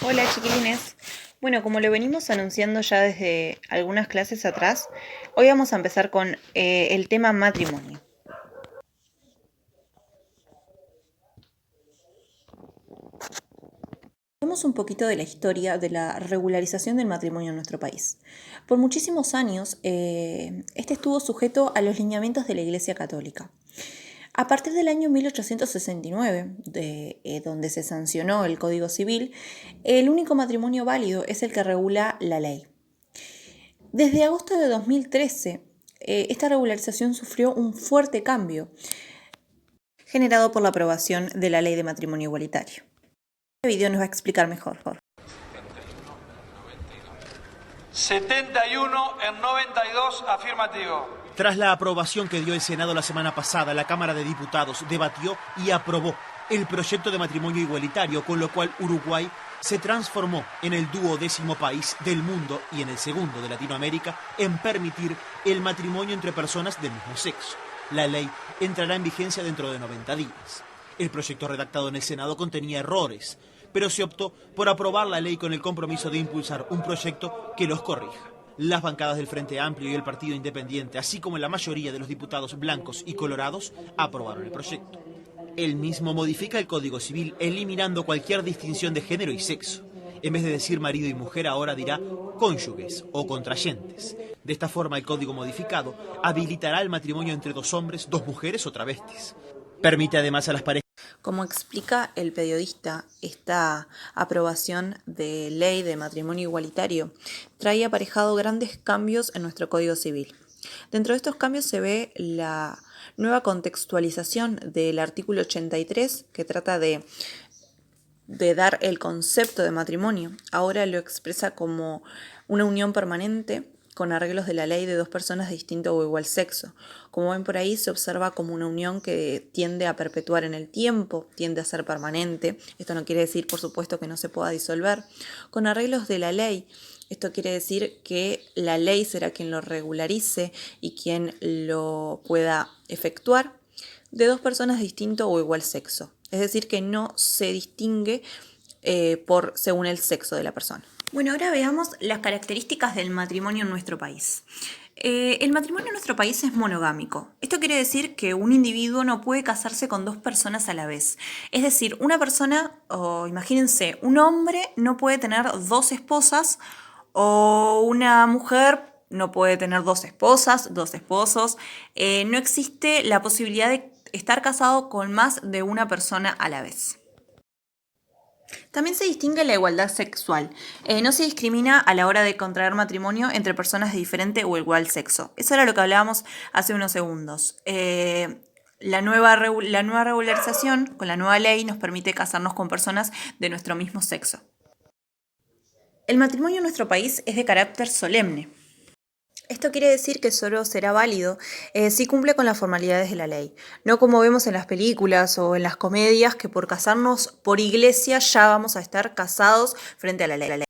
Hola chiquilines. Bueno, como lo venimos anunciando ya desde algunas clases atrás, hoy vamos a empezar con el tema matrimonio. Hablemos un poquito de la historia de la regularización del matrimonio en nuestro país. Por muchísimos años, este estuvo sujeto a los lineamientos de la Iglesia Católica. A partir del año 1869, donde se sancionó el Código Civil, el único matrimonio válido es el que regula la ley. Desde agosto de 2013, esta regularización sufrió un fuerte cambio generado por la aprobación de la Ley de Matrimonio Igualitario. Este video nos va a explicar mejor. 71 en 92 afirmativo. Tras la aprobación que dio el Senado la semana pasada, la Cámara de Diputados debatió y aprobó el proyecto de matrimonio igualitario, con lo cual Uruguay se transformó en el 12º país del mundo y en el segundo de Latinoamérica en permitir el matrimonio entre personas del mismo sexo. La ley entrará en vigencia dentro de 90 días. El proyecto redactado en el Senado contenía errores, pero se optó por aprobar la ley con el compromiso de impulsar un proyecto que los corrija. Las bancadas del Frente Amplio y el Partido Independiente, así como la mayoría de los diputados blancos y colorados, aprobaron el proyecto. El mismo modifica el Código Civil, eliminando cualquier distinción de género y sexo. En vez de decir marido y mujer, ahora dirá cónyuges o contrayentes. De esta forma, el código modificado habilitará el matrimonio entre dos hombres, dos mujeres o travestis. Permite además a las parejas. Como explica el periodista, esta aprobación de ley de matrimonio igualitario trae aparejado grandes cambios en nuestro Código Civil. Dentro de estos cambios se ve la nueva contextualización del artículo 83, que trata de dar el concepto de matrimonio. Ahora lo expresa como una unión permanente con arreglos de la ley de dos personas de distinto o igual sexo. Como ven por ahí, se observa como una unión que tiende a perpetuar en el tiempo, tiende a ser permanente. Esto no quiere decir, por supuesto, que no se pueda disolver. Con arreglos de la ley, esto quiere decir que la ley será quien lo regularice y quien lo pueda efectuar de dos personas de distinto o igual sexo. Es decir, que no se distingue según el sexo de la persona. Bueno, ahora veamos las características del matrimonio en nuestro país. El matrimonio en nuestro país es monogámico. Esto quiere decir que un individuo no puede casarse con dos personas a la vez. Es decir, una persona, o imagínense, un hombre no puede tener dos esposas o una mujer no puede tener dos esposas, dos esposos. No existe la posibilidad de estar casado con más de una persona a la vez. También se distingue la igualdad sexual. No se discrimina a la hora de contraer matrimonio entre personas de diferente o igual sexo. Eso era lo que hablábamos hace unos segundos. La nueva regularización con la nueva ley nos permite casarnos con personas de nuestro mismo sexo. El matrimonio en nuestro país es de carácter solemne. Esto quiere decir que solo será válido si cumple con las formalidades de la ley, no como vemos en las películas o en las comedias que por casarnos por iglesia ya vamos a estar casados frente a la ley.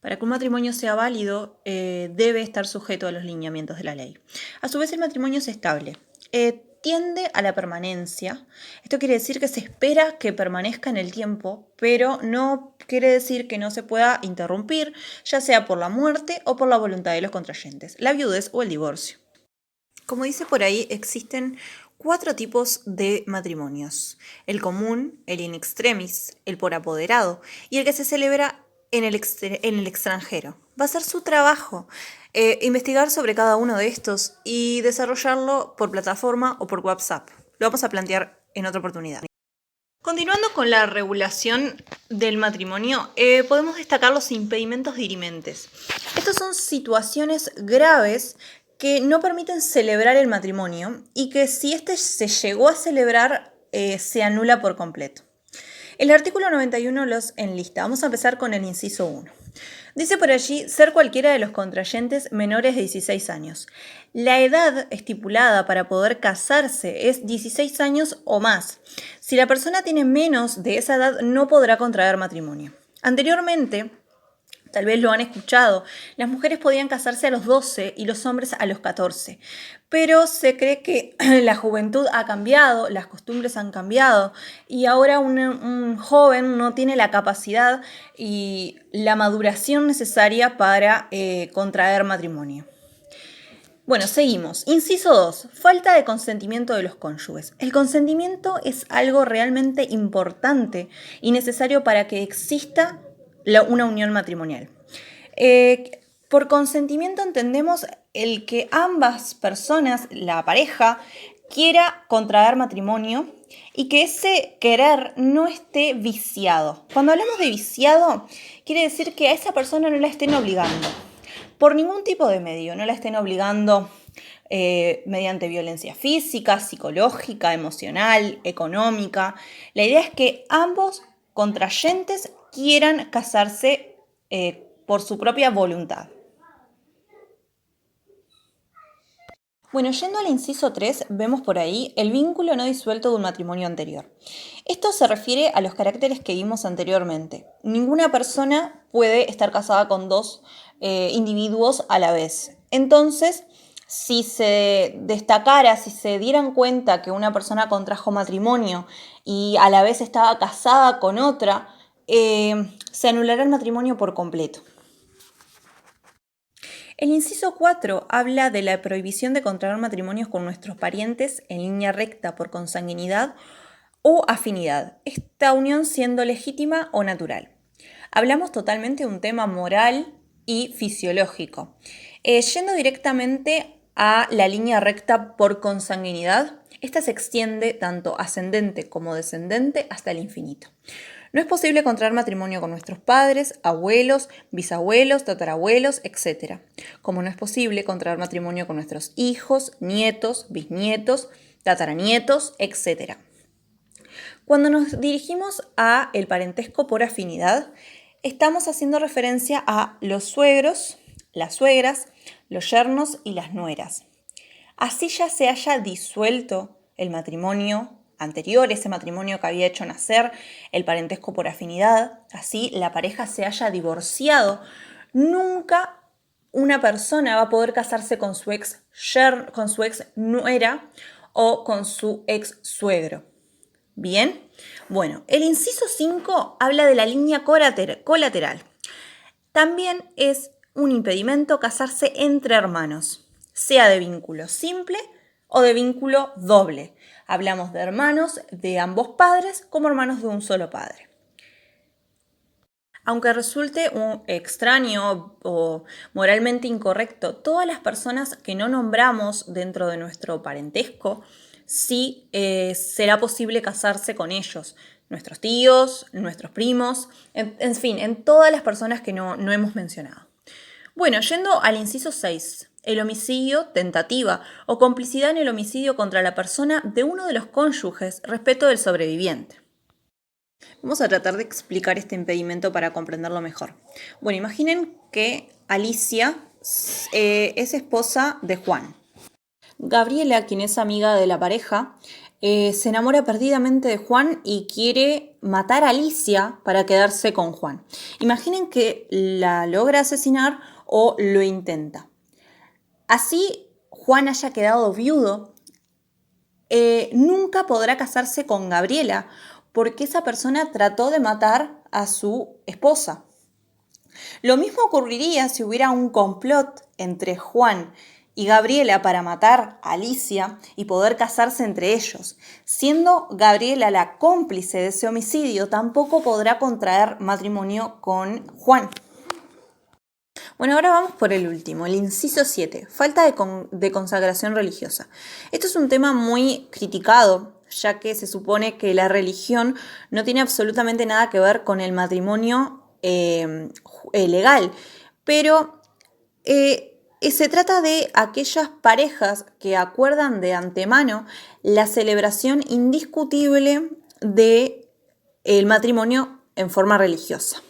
Para que un matrimonio sea válido, debe estar sujeto a los lineamientos de la ley. A su vez, el matrimonio es estable. Tiende a la permanencia. Esto quiere decir que se espera que permanezca en el tiempo, pero no quiere decir que no se pueda interrumpir, ya sea por la muerte o por la voluntad de los contrayentes, la viudez o el divorcio. Como dice por ahí, existen 4 tipos de matrimonios: el común, el in extremis, el por apoderado y el que se celebra en el extranjero. Va a ser su trabajo investigar sobre cada uno de estos y desarrollarlo por plataforma o por WhatsApp. Lo vamos a plantear en otra oportunidad. Continuando con la regulación del matrimonio, podemos destacar los impedimentos dirimentes. Estas son situaciones graves que no permiten celebrar el matrimonio y que si éste se llegó a celebrar, se anula por completo. El artículo 91 los enlista. Vamos a empezar con el inciso 1. Dice por allí ser cualquiera de los contrayentes menores de 16 años. La edad estipulada para poder casarse es 16 años o más. Si la persona tiene menos de esa edad, no podrá contraer matrimonio. Anteriormente, Tal vez lo han escuchado. Las mujeres podían casarse a los 12 y los hombres a los 14. Pero se cree que la juventud ha cambiado, las costumbres han cambiado y ahora un joven no tiene la capacidad y la maduración necesaria para contraer matrimonio. Bueno, seguimos. Inciso 2. Falta de consentimiento de los cónyuges. El consentimiento es algo realmente importante y necesario para que exista una unión matrimonial. Por consentimiento entendemos el que ambas personas, la pareja, quiera contraer matrimonio y que ese querer no esté viciado. Cuando hablamos de viciado, quiere decir que a esa persona no la estén obligando. Por ningún tipo de medio, no la estén obligando mediante violencia física, psicológica, emocional, económica. La idea es que ambos contrayentes quieran casarse por su propia voluntad. Bueno, yendo al inciso 3, vemos por ahí el vínculo no disuelto de un matrimonio anterior. Esto se refiere a los caracteres que vimos anteriormente. Ninguna persona puede estar casada con dos individuos a la vez. Entonces, si se destacara, si se dieran cuenta que una persona contrajo matrimonio y a la vez estaba casada con otra, se anulará el matrimonio por completo. El inciso 4 habla de la prohibición de contraer matrimonios con nuestros parientes en línea recta por consanguinidad o afinidad, esta unión siendo legítima o natural. Hablamos totalmente de un tema moral y fisiológico. Yendo directamente a la línea recta por consanguinidad, esta se extiende tanto ascendente como descendente hasta el infinito. No es posible contraer matrimonio con nuestros padres, abuelos, bisabuelos, tatarabuelos, etc. Como no es posible contraer matrimonio con nuestros hijos, nietos, bisnietos, tataranietos, etc. Cuando nos dirigimos a el parentesco por afinidad, estamos haciendo referencia a los suegros, las suegras, los yernos y las nueras. Así ya se haya disuelto el matrimonio anterior, ese matrimonio que había hecho nacer el parentesco por afinidad, así la pareja se haya divorciado, nunca una persona va a poder casarse con su ex nuera o con su ex suegro. ¿Bien? Bueno, el inciso 5 habla de la línea colateral. También es un impedimento casarse entre hermanos, sea de vínculo simple o de vínculo doble. Hablamos de hermanos de ambos padres como hermanos de un solo padre. Aunque resulte extraño o moralmente incorrecto, todas las personas que no nombramos dentro de nuestro parentesco, sí será posible casarse con ellos. Nuestros tíos, nuestros primos, en fin, en todas las personas que no hemos mencionado. Bueno, yendo al inciso 6. El homicidio, tentativa o complicidad en el homicidio contra la persona de uno de los cónyuges respecto del sobreviviente. Vamos a tratar de explicar este impedimento para comprenderlo mejor. Bueno, imaginen que Alicia es esposa de Juan. Gabriela, quien es amiga de la pareja, se enamora perdidamente de Juan y quiere matar a Alicia para quedarse con Juan. Imaginen que la logra asesinar o lo intenta. Así Juan haya quedado viudo, nunca podrá casarse con Gabriela porque esa persona trató de matar a su esposa. Lo mismo ocurriría si hubiera un complot entre Juan y Gabriela para matar a Alicia y poder casarse entre ellos. Siendo Gabriela la cómplice de ese homicidio, tampoco podrá contraer matrimonio con Juan. Bueno, ahora vamos por el último, el inciso 7, falta de consagración religiosa. Esto es un tema muy criticado, ya que se supone que la religión no tiene absolutamente nada que ver con el matrimonio legal, pero se trata de aquellas parejas que acuerdan de antemano la celebración indiscutible del matrimonio en forma religiosa.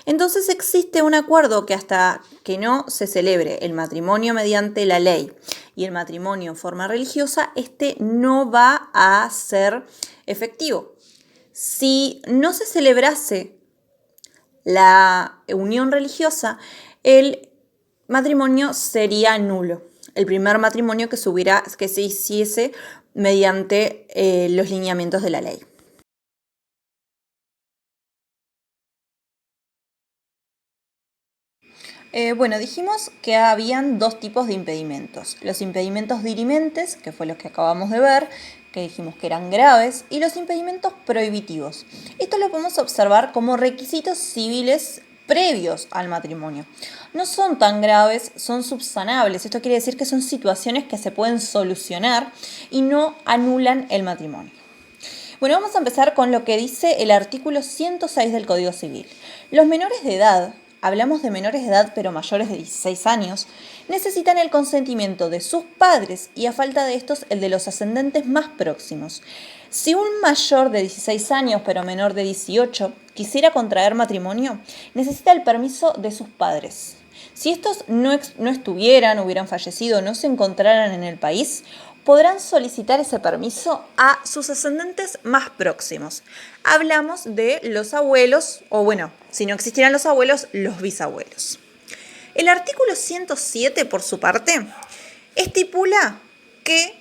Entonces existe un acuerdo que hasta que no se celebre el matrimonio mediante la ley y el matrimonio en forma religiosa, este no va a ser efectivo. Si no se celebrase la unión religiosa, el matrimonio sería nulo. El primer matrimonio que se hiciese mediante los lineamientos de la ley. Bueno, dijimos que habían dos tipos de impedimentos. Los impedimentos dirimentes, que fue lo que acabamos de ver, que dijimos que eran graves, y los impedimentos prohibitivos. Esto lo podemos observar como requisitos civiles previos al matrimonio. No son tan graves, son subsanables. Esto quiere decir que son situaciones que se pueden solucionar y no anulan el matrimonio. Bueno, vamos a empezar con lo que dice el artículo 106 del Código Civil. Los menores de edad, hablamos de menores de edad pero mayores de 16 años, necesitan el consentimiento de sus padres y a falta de estos el de los ascendentes más próximos. Si un mayor de 16 años pero menor de 18 quisiera contraer matrimonio, necesita el permiso de sus padres. Si estos no estuvieran, hubieran fallecido, no se encontraran en el país, podrán solicitar ese permiso a sus ascendentes más próximos. Hablamos de los abuelos, o bueno, si no existieran los abuelos, los bisabuelos. El artículo 107, por su parte, estipula que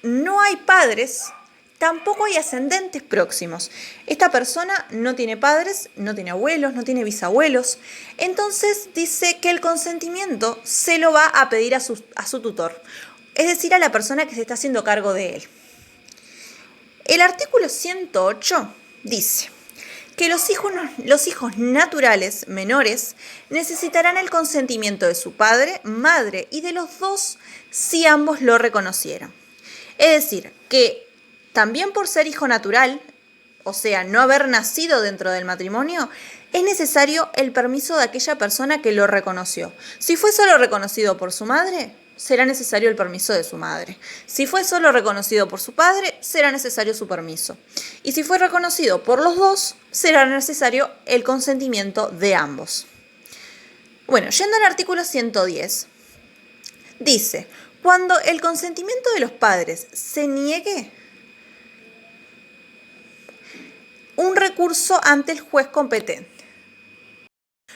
no hay padres, tampoco hay ascendentes próximos. Esta persona no tiene padres, no tiene abuelos, no tiene bisabuelos. Entonces dice que el consentimiento se lo va a pedir a su tutor, es decir, a la persona que se está haciendo cargo de él. El artículo 108 dice que los hijos naturales menores necesitarán el consentimiento de su padre, madre y de los dos si ambos lo reconocieran. Es decir, que también por ser hijo natural, o sea, no haber nacido dentro del matrimonio, es necesario el permiso de aquella persona que lo reconoció. Si fue solo reconocido por su madre, será necesario el permiso de su madre. Si fue solo reconocido por su padre, será necesario su permiso. Y si fue reconocido por los dos, será necesario el consentimiento de ambos. Bueno, yendo al artículo 110, dice, cuando el consentimiento de los padres se niegue, un recurso ante el juez competente.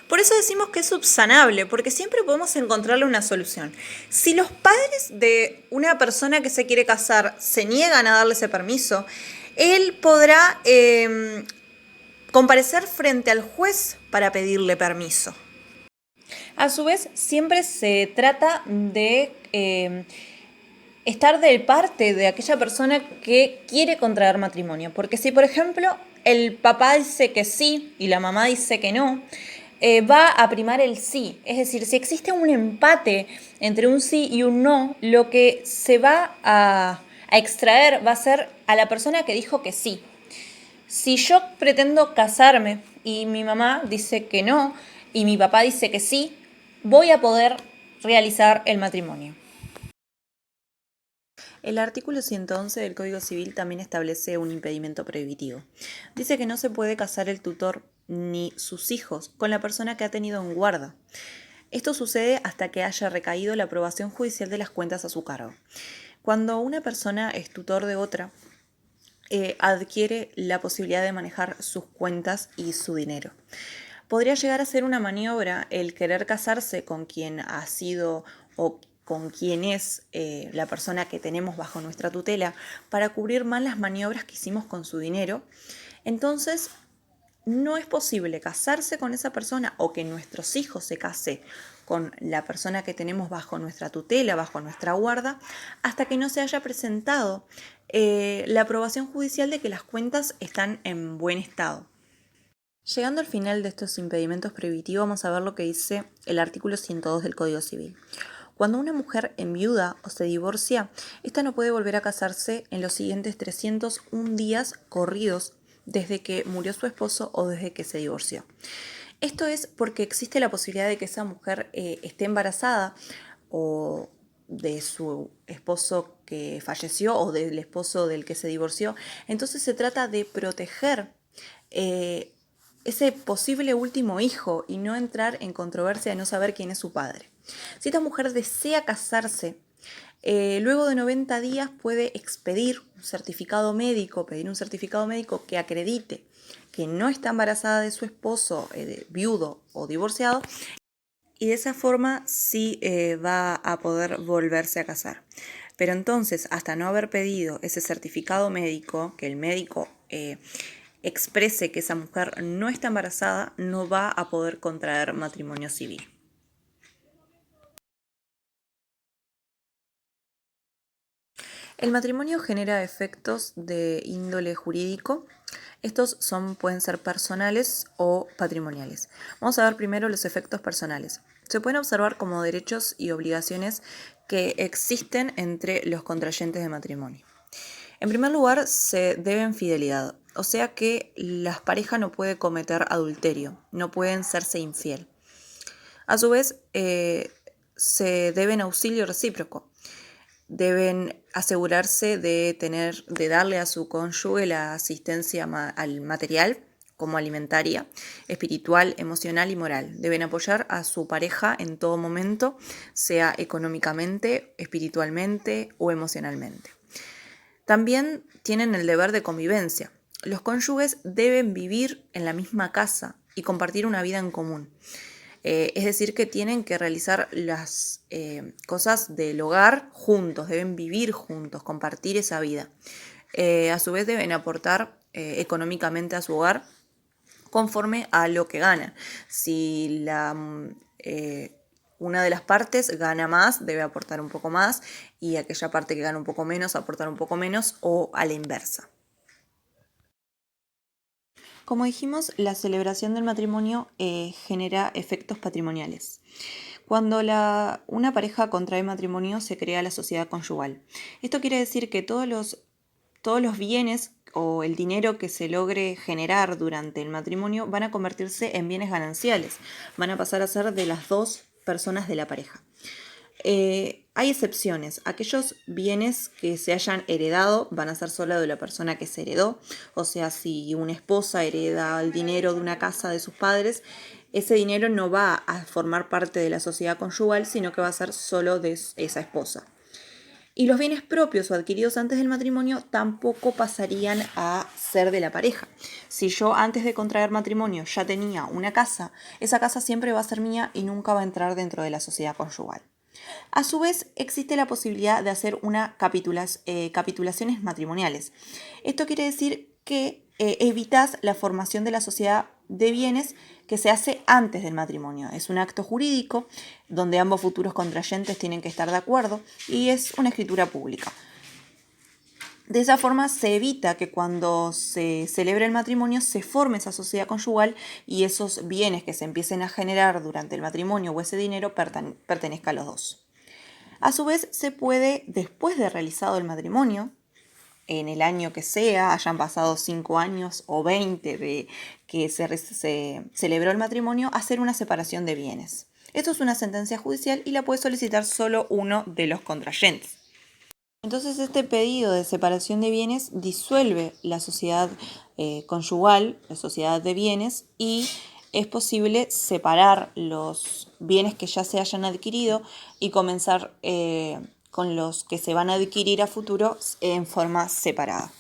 Por eso decimos que es subsanable, porque siempre podemos encontrarle una solución. Si los padres de una persona que se quiere casar se niegan a darle ese permiso, él podrá comparecer frente al juez para pedirle permiso. A su vez, siempre se trata de estar de parte de aquella persona que quiere contraer matrimonio. Porque si, por ejemplo, el papá dice que sí y la mamá dice que no, va a primar el sí. Es decir, si existe un empate entre un sí y un no, lo que se va a extraer va a ser a la persona que dijo que sí. Si yo pretendo casarme y mi mamá dice que no y mi papá dice que sí, voy a poder realizar el matrimonio. El artículo 111 del Código Civil también establece un impedimento prohibitivo. Dice que no se puede casar el tutor ni sus hijos con la persona que ha tenido en guarda. Esto sucede hasta que haya recaído la aprobación judicial de las cuentas a su cargo. Cuando una persona es tutor de otra, adquiere la posibilidad de manejar sus cuentas y su dinero. Podría llegar a ser una maniobra el querer casarse con quien ha sido o con quien es la persona que tenemos bajo nuestra tutela para cubrir mal las maniobras que hicimos con su dinero. Entonces, no es posible casarse con esa persona o que nuestros hijos se casen con la persona que tenemos bajo nuestra tutela, bajo nuestra guarda, hasta que no se haya presentado la aprobación judicial de que las cuentas están en buen estado. Llegando al final de estos impedimentos prohibitivos, vamos a ver lo que dice el artículo 102 del Código Civil. Cuando una mujer enviuda o se divorcia, esta no puede volver a casarse en los siguientes 301 días corridos desde que murió su esposo o desde que se divorció. Esto es porque existe la posibilidad de que esa mujer esté embarazada o de su esposo que falleció o del esposo del que se divorció. Entonces se trata de proteger ese posible último hijo y no entrar en controversia de no saber quién es su padre. Si esta mujer desea casarse, luego de 90 días puede pedir un certificado médico que acredite que no está embarazada de su esposo, viudo o divorciado, y de esa forma sí va a poder volverse a casar. Pero entonces, hasta no haber pedido ese certificado médico, que el médico exprese que esa mujer no está embarazada, no va a poder contraer matrimonio civil. El matrimonio genera efectos de índole jurídico. Estos pueden ser personales o patrimoniales. Vamos a ver primero los efectos personales. Se pueden observar como derechos y obligaciones que existen entre los contrayentes de matrimonio. En primer lugar, se deben fidelidad, o sea que la pareja no puede cometer adulterio, no pueden serse infiel. A su vez, se deben auxilio recíproco. Deben asegurarse de darle a su cónyuge la asistencia al material, como alimentaria, espiritual, emocional y moral. Deben apoyar a su pareja en todo momento, sea económicamente, espiritualmente o emocionalmente. También tienen el deber de convivencia. Los cónyuges deben vivir en la misma casa y compartir una vida en común. Es decir, que tienen que realizar las cosas del hogar juntos, deben vivir juntos, compartir esa vida. A su vez deben aportar económicamente a su hogar conforme a lo que ganan. Si una de las partes gana más, debe aportar un poco más, y aquella parte que gana un poco menos, aportar un poco menos, o a la inversa. Como dijimos, la celebración del matrimonio genera efectos patrimoniales. Cuando una pareja contrae matrimonio, se crea la sociedad conyugal. Esto quiere decir que todos los bienes o el dinero que se logre generar durante el matrimonio van a convertirse en bienes gananciales, van a pasar a ser de las dos personas de la pareja. Hay excepciones. Aquellos bienes que se hayan heredado van a ser solo de la persona que se heredó. O sea, si una esposa hereda el dinero de una casa de sus padres, ese dinero no va a formar parte de la sociedad conyugal, sino que va a ser solo de esa esposa. Y los bienes propios o adquiridos antes del matrimonio tampoco pasarían a ser de la pareja. Si yo antes de contraer matrimonio ya tenía una casa, esa casa siempre va a ser mía y nunca va a entrar dentro de la sociedad conyugal. A su vez, existe la posibilidad de hacer capitulaciones matrimoniales. Esto quiere decir que evitas la formación de la sociedad de bienes que se hace antes del matrimonio. Es un acto jurídico donde ambos futuros contrayentes tienen que estar de acuerdo y es una escritura pública. De esa forma se evita que cuando se celebre el matrimonio se forme esa sociedad conyugal y esos bienes que se empiecen a generar durante el matrimonio o ese dinero pertenezca a los dos. A su vez, se puede, después de realizado el matrimonio, en el año que sea, hayan pasado 5 años o 20 de que se celebró el matrimonio, hacer una separación de bienes. Esto es una sentencia judicial y la puede solicitar solo uno de los contrayentes. Entonces este pedido de separación de bienes disuelve la sociedad conyugal, la sociedad de bienes, y es posible separar los bienes que ya se hayan adquirido y comenzar con los que se van a adquirir a futuro en forma separada.